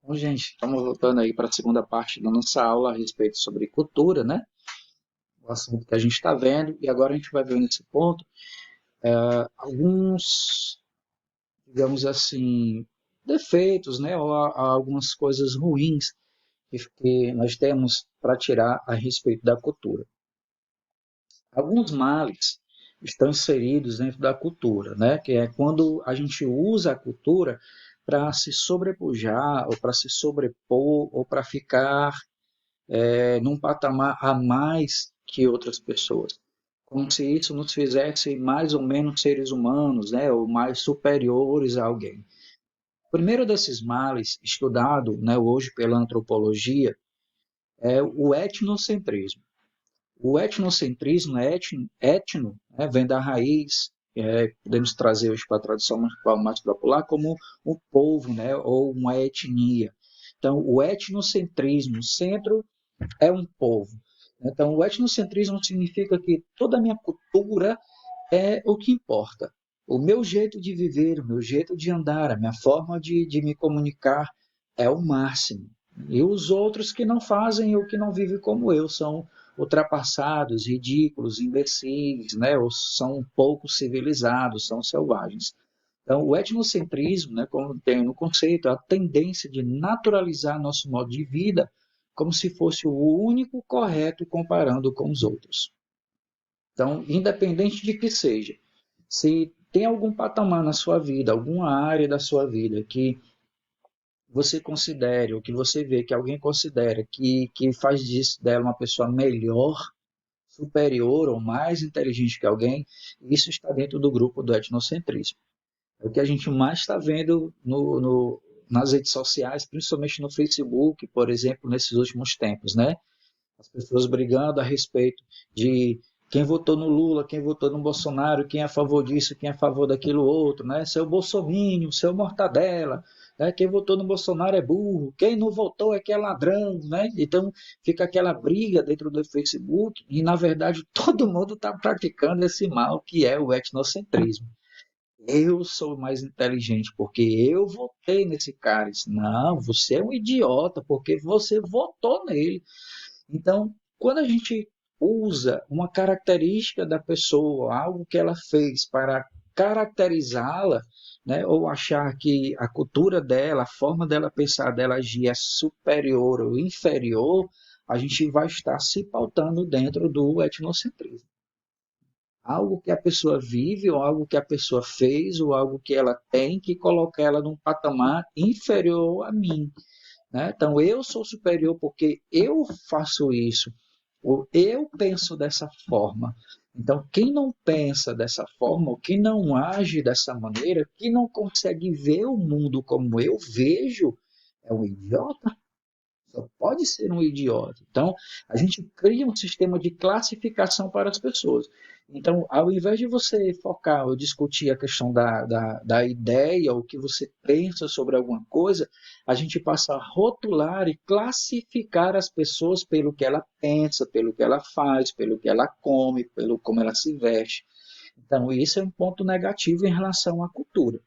Bom, gente, estamos voltando aí para a segunda parte da nossa aula a respeito sobre cultura, né? O assunto que a gente está vendo, e agora a gente vai ver nesse ponto alguns, digamos assim, defeitos, né? Ou algumas coisas ruins que nós temos para tirar a respeito da cultura. Alguns males estão inseridos dentro da cultura, né? Que é quando a gente usa a cultura para se sobrepujar, ou para se sobrepor, ou para ficar num patamar a mais que outras pessoas. Como se isso nos fizesse mais ou menos seres humanos, né, ou mais superiores a alguém. O primeiro desses males, estudado, né, hoje pela antropologia, é o etnocentrismo. O etnocentrismo etno, vem da raiz, podemos trazer hoje para a tradução mais popular, como um povo, né, ou uma etnia. Então, o etnocentrismo, o centro é um povo. Então, o etnocentrismo significa que toda a minha cultura é o que importa. O meu jeito de viver, o meu jeito de andar, a minha forma de me comunicar é o máximo. E os outros que não fazem ou que não vivem como eu são ultrapassados, ridículos, imbecis, né? Ou são pouco civilizados, são selvagens. Então, o etnocentrismo, né, como tem no conceito, é a tendência de naturalizar nosso modo de vida como se fosse o único correto comparando com os outros. Então, independente de que seja, se tem algum patamar na sua vida, alguma área da sua vida que você considere, ou que você vê que alguém considera que faz disso dela uma pessoa melhor, superior ou mais inteligente que alguém, isso está dentro do grupo do etnocentrismo. É o que a gente mais está vendo nas redes sociais, principalmente no Facebook, por exemplo, nesses últimos tempos, né? As pessoas brigando a respeito de quem votou no Lula, quem votou no Bolsonaro, quem é a favor disso, quem é a favor daquilo outro, né? Seu Bolsominion, seu Mortadela, né? Quem votou no Bolsonaro é burro, quem não votou é que é ladrão, né? Então fica aquela briga dentro do Facebook e na verdade todo mundo está praticando esse mal que é o etnocentrismo. Eu sou mais inteligente porque eu votei nesse cara. Não, você é um idiota porque você votou nele. Então, quando a gente usa uma característica da pessoa, algo que ela fez para caracterizá-la, né, ou achar que a cultura dela, a forma dela pensar, dela agir é superior ou inferior, a gente vai estar se pautando dentro do etnocentrismo. Algo que a pessoa vive, ou algo que a pessoa fez, ou algo que ela tem, que coloca ela num patamar inferior a mim. Né? Então, eu sou superior porque eu faço isso, ou eu penso dessa forma. Então, quem não pensa dessa forma, ou quem não age dessa maneira, quem não consegue ver o mundo como eu vejo, é um idiota. Só pode ser um idiota. Então, a gente cria um sistema de classificação para as pessoas. Então, ao invés de você focar ou discutir a questão da ideia, o que você pensa sobre alguma coisa, a gente passa a rotular e classificar as pessoas pelo que ela pensa, pelo que ela faz, pelo que ela come, pelo como ela se veste. Então, isso é um ponto negativo em relação à cultura,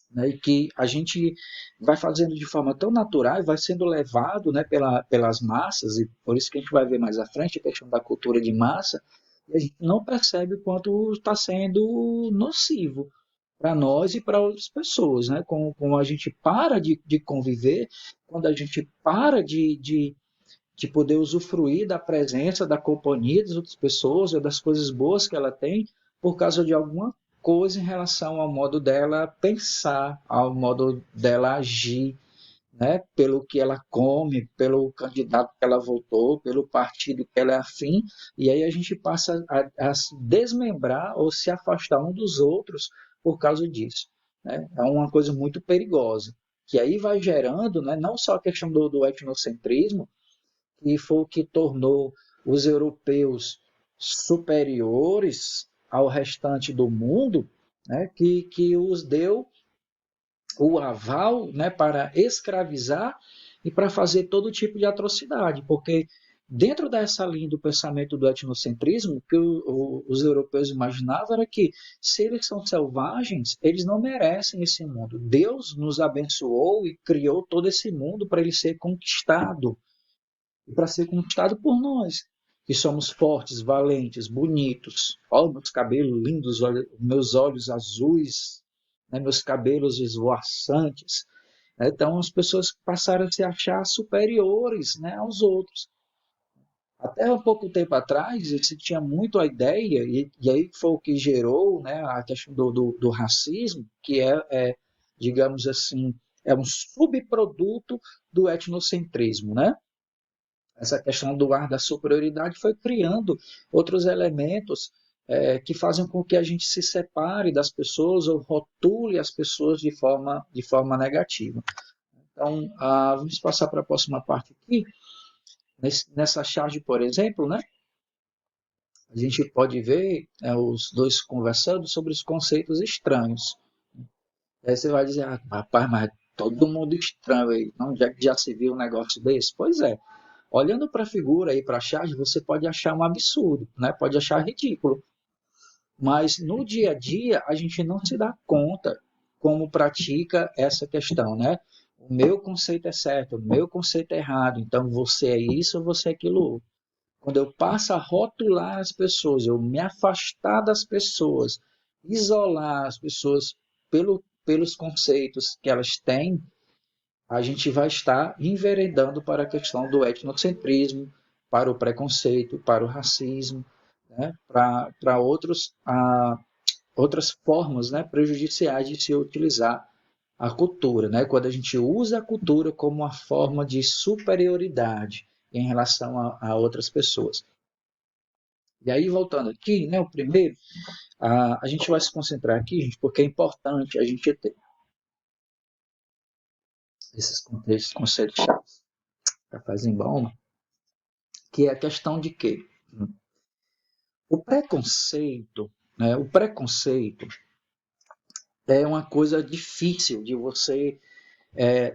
né, e que a gente vai fazendo de forma tão natural e vai sendo levado, né, pelas massas, e por isso que a gente vai ver mais à frente a questão da cultura de massa, e a gente não percebe o quanto está sendo nocivo para nós e para outras pessoas, né? Como a gente para de conviver, quando a gente para de poder usufruir da presença, da companhia das outras pessoas, ou das coisas boas que ela tem, por causa de alguma coisa em relação ao modo dela pensar, ao modo dela agir, né? Pelo que ela come, pelo candidato que ela votou, pelo partido que ela é afim, e aí a gente passa a se desmembrar ou se afastar um dos outros por causa disso. Né? É uma coisa muito perigosa, que aí vai gerando, né, não só a questão do etnocentrismo, que foi o que tornou os europeus superiores ao restante do mundo, né, que os deu o aval, né, para escravizar e para fazer todo tipo de atrocidade, porque Dentro dessa linha do pensamento do etnocentrismo, o que os europeus imaginavam era que, se eles são selvagens, eles não merecem esse mundo. Deus nos abençoou e criou todo esse mundo para ele ser conquistado, e para ser conquistado por nós, que somos fortes, valentes, bonitos. Olha meus cabelos lindos, olha, meus olhos azuis, né, meus cabelos esvoaçantes. Então, as pessoas passaram a se achar superiores, né, aos outros. Até um pouco tempo atrás, se tinha muito a ideia, e aí foi o que gerou, né, a questão do racismo, que digamos assim, é um subproduto do etnocentrismo, né? Essa questão do ar da superioridade foi criando outros elementos que fazem com que a gente se separe das pessoas ou rotule as pessoas de forma negativa. Então, vamos passar para a próxima parte aqui. Nessa charge, por exemplo, né, a gente pode ver os dois conversando sobre os conceitos estranhos. Aí você vai dizer, rapaz, mas todo mundo estranho aí, não, já se viu um negócio desse? Pois é. Olhando para a figura e para a charge, você pode achar um absurdo, né? Pode achar ridículo. Mas no dia a dia, a gente não se dá conta como pratica essa questão, né? O meu conceito é certo, o meu conceito é errado, então você é isso, você é aquilo. Quando eu passo a rotular as pessoas, eu me afastar das pessoas, isolar as pessoas pelos conceitos que elas têm, a gente vai estar enveredando para a questão do etnocentrismo, para o preconceito, para o racismo, né? Para outras formas, né, prejudiciais de se utilizar a cultura, né? Quando a gente usa a cultura como uma forma de superioridade em relação a outras pessoas. E aí, voltando aqui, né, o primeiro, a gente vai se concentrar aqui, gente, porque é importante a gente ter esses conceitos chaves. Cafézinho bom, que é a questão de que o preconceito, né, o preconceito é uma coisa difícil de você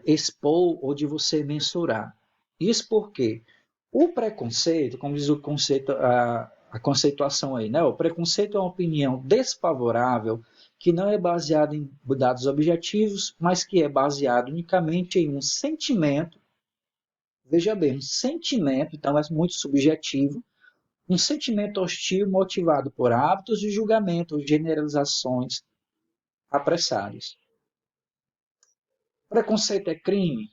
expor ou de você mensurar. Isso porque o preconceito, como diz o conceito, a conceituação aí, né? O preconceito é uma opinião desfavorável que não é baseada em dados objetivos, mas que é baseado unicamente em um sentimento. Veja bem, um sentimento, então é muito subjetivo, um sentimento hostil motivado por hábitos de julgamento ou generalizações apressadas. Preconceito é crime?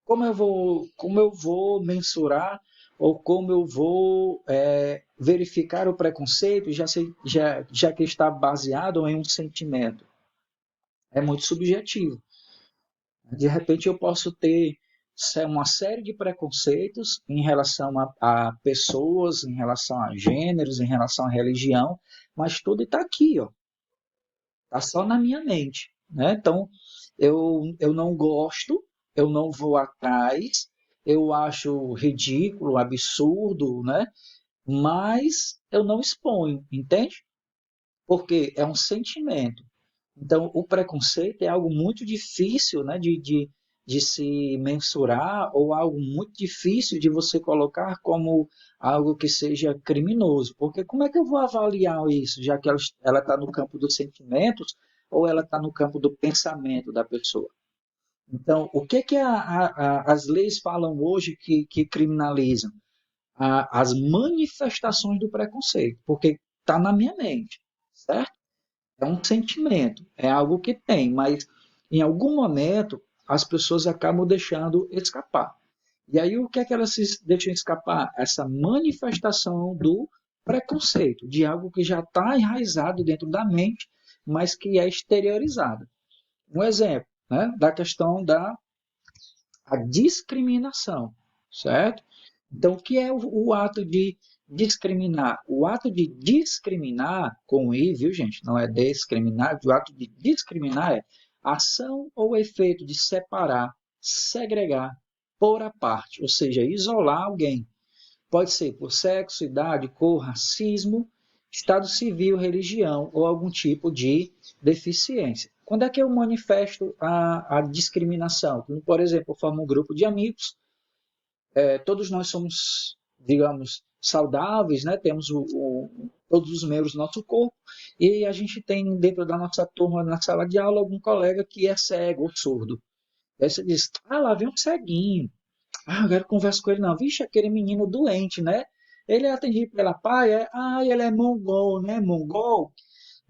Como eu vou mensurar ou como eu vou verificar o preconceito, já que está baseado em um sentimento? É muito subjetivo. De repente eu posso ter uma série de preconceitos em relação a pessoas, em relação a gêneros, em relação à religião, mas tudo está aqui, ó. Está só na minha mente. Né? Então, eu não gosto, eu não vou atrás, eu acho ridículo, absurdo, né? Mas eu não exponho, entende? Porque é um sentimento. Então, o preconceito é algo muito difícil, né, de se mensurar ou algo muito difícil de você colocar como algo que seja criminoso. Porque como é que eu vou avaliar isso, já que ela está no campo dos sentimentos ou ela está no campo do pensamento da pessoa? Então, o que, que as leis falam hoje que criminalizam? As manifestações do preconceito, porque está na minha mente, certo? É um sentimento, é algo que tem, mas em algum momento as pessoas acabam deixando escapar. E aí o que é que elas se deixam escapar? Essa manifestação do preconceito, de algo que já está enraizado dentro da mente, mas que é exteriorizado. Um exemplo, né, da questão da discriminação, certo? Então, o que é o ato de discriminar? O ato de discriminar, com I, viu, gente? Não é discriminar, o ato de discriminar é ação ou efeito de separar, segregar, pôr à parte, ou seja, isolar alguém. Pode ser por sexo, idade, cor, racismo, estado civil, religião ou algum tipo de deficiência. Quando é que eu manifesto a discriminação? Por exemplo, eu formo um grupo de amigos, todos nós somos, digamos, saudáveis, né? Temos todos os membros do nosso corpo, e a gente tem dentro da nossa turma, na sala de aula, algum colega que é cego ou surdo. Aí você diz, lá vem um ceguinho. Eu quero conversar com ele, não. Vixe, aquele menino doente, né? Ele é atendido pela PAI, ele é mongol, né? Mongol,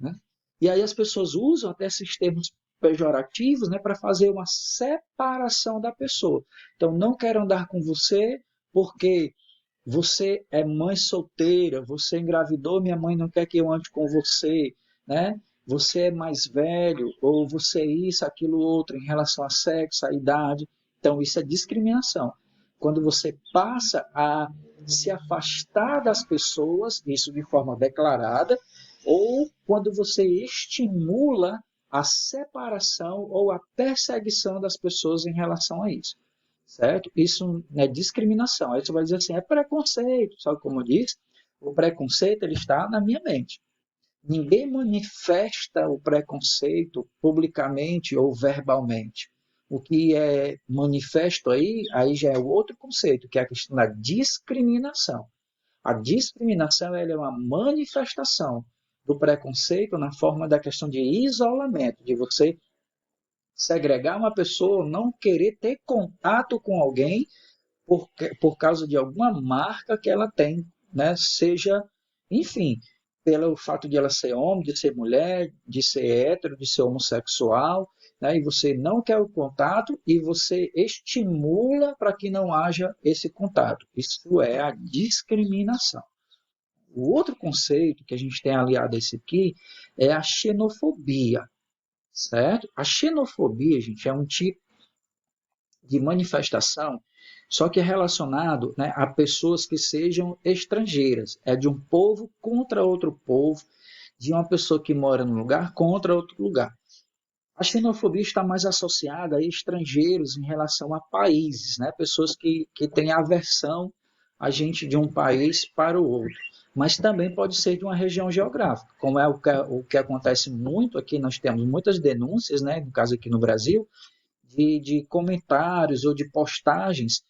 né? E aí as pessoas usam até esses termos pejorativos, né, para fazer uma separação da pessoa. Então, não quero andar com você porque você é mãe solteira, você engravidou, minha mãe não quer que eu ande com você, né? Você é mais velho, ou você é isso, aquilo, outro, em relação a sexo, a idade. Então, isso é discriminação. Quando você passa a se afastar das pessoas, isso de forma declarada, ou quando você estimula a separação ou a perseguição das pessoas em relação a isso, certo? Isso é discriminação. Aí você vai dizer assim, é preconceito. Sabe como eu disse? O preconceito ele está na minha mente. Ninguém manifesta o preconceito publicamente ou verbalmente. O que é manifesto aí já é outro conceito, que é a questão da discriminação. A discriminação ela é uma manifestação do preconceito na forma da questão de isolamento, de você segregar uma pessoa, não querer ter contato com alguém por causa de alguma marca que ela tem, né? Seja, enfim, pelo fato de ela ser homem, de ser mulher, de ser hétero, de ser homossexual, né? E você não quer o contato e você estimula para que não haja esse contato. Isso é a discriminação. O outro conceito que a gente tem aliado a esse aqui é a xenofobia, certo? A xenofobia, gente, é um tipo de manifestação, só que é relacionado, né, a pessoas que sejam estrangeiras. É de um povo contra outro povo, de uma pessoa que mora num lugar contra outro lugar. A xenofobia está mais associada a estrangeiros em relação a países, né? Pessoas que têm aversão a gente de um país para o outro. Mas também pode ser de uma região geográfica, como é o que acontece muito aqui. Nós temos muitas denúncias, né? No caso aqui no Brasil, de comentários ou de postagens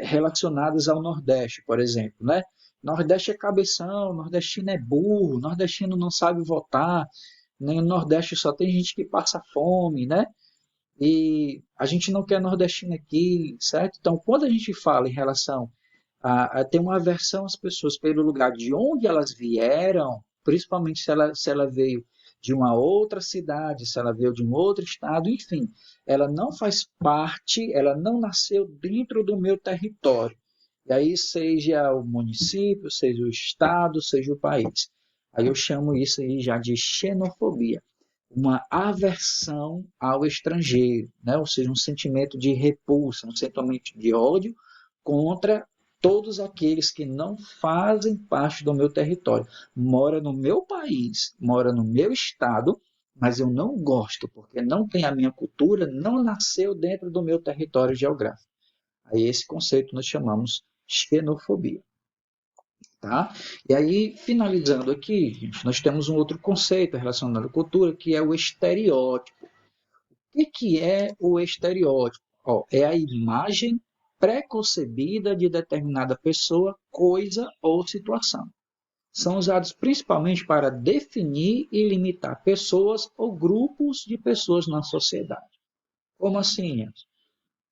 relacionadas ao Nordeste, por exemplo, né? Nordeste é cabeção, nordestino é burro, nordestino não sabe votar, nem no Nordeste só tem gente que passa fome, né? E a gente não quer nordestino aqui, certo? Então, quando a gente fala em relação a ter uma aversão às pessoas pelo lugar de onde elas vieram, principalmente se ela veio de uma outra cidade, se ela veio de um outro estado, enfim, ela não faz parte, ela não nasceu dentro do meu território. E aí, seja o município, seja o estado, seja o país. Aí eu chamo isso aí já de xenofobia, uma aversão ao estrangeiro, né? Ou seja, um sentimento de repulsa, um sentimento de ódio contra todos aqueles que não fazem parte do meu território. Mora no meu país, mora no meu estado, mas eu não gosto, porque não tem a minha cultura, não nasceu dentro do meu território geográfico. Aí esse conceito nós chamamos xenofobia. Tá? E aí, finalizando aqui, gente, nós temos um outro conceito relacionado à cultura, que é o estereótipo. O que é o estereótipo? É a imagem preconcebida de determinada pessoa, coisa ou situação. São usados principalmente para definir e limitar pessoas ou grupos de pessoas na sociedade. Como assim?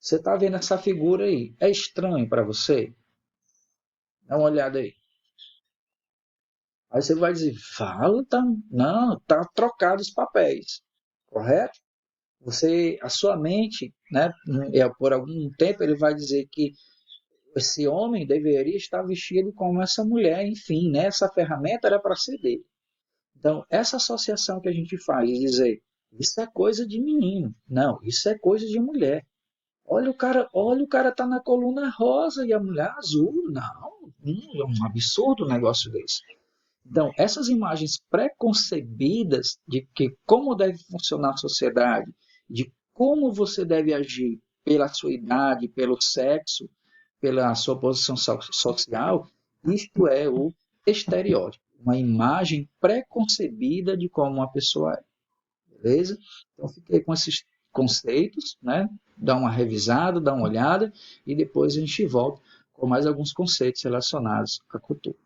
Você está vendo essa figura aí? É estranho para você? Dá uma olhada aí. Aí você vai dizer, fala, tá, não, tá trocado os papéis, correto? A sua mente, né, por algum tempo ele vai dizer que esse homem deveria estar vestido como essa mulher, enfim, né, essa ferramenta era para ser dele. Então, essa associação que a gente faz de dizer, isso é coisa de menino, não, isso é coisa de mulher. Olha o cara tá na coluna rosa e a mulher azul, não, é um absurdo um negócio desse. Então, essas imagens preconcebidas de que como deve funcionar a sociedade, de como você deve agir pela sua idade, pelo sexo, pela sua posição social, isto é o estereótipo, uma imagem preconcebida de como uma pessoa é. Beleza? Então, fiquei com esses conceitos, né? Dá uma revisada, dá uma olhada e depois a gente volta ou mais alguns conceitos relacionados à cultura.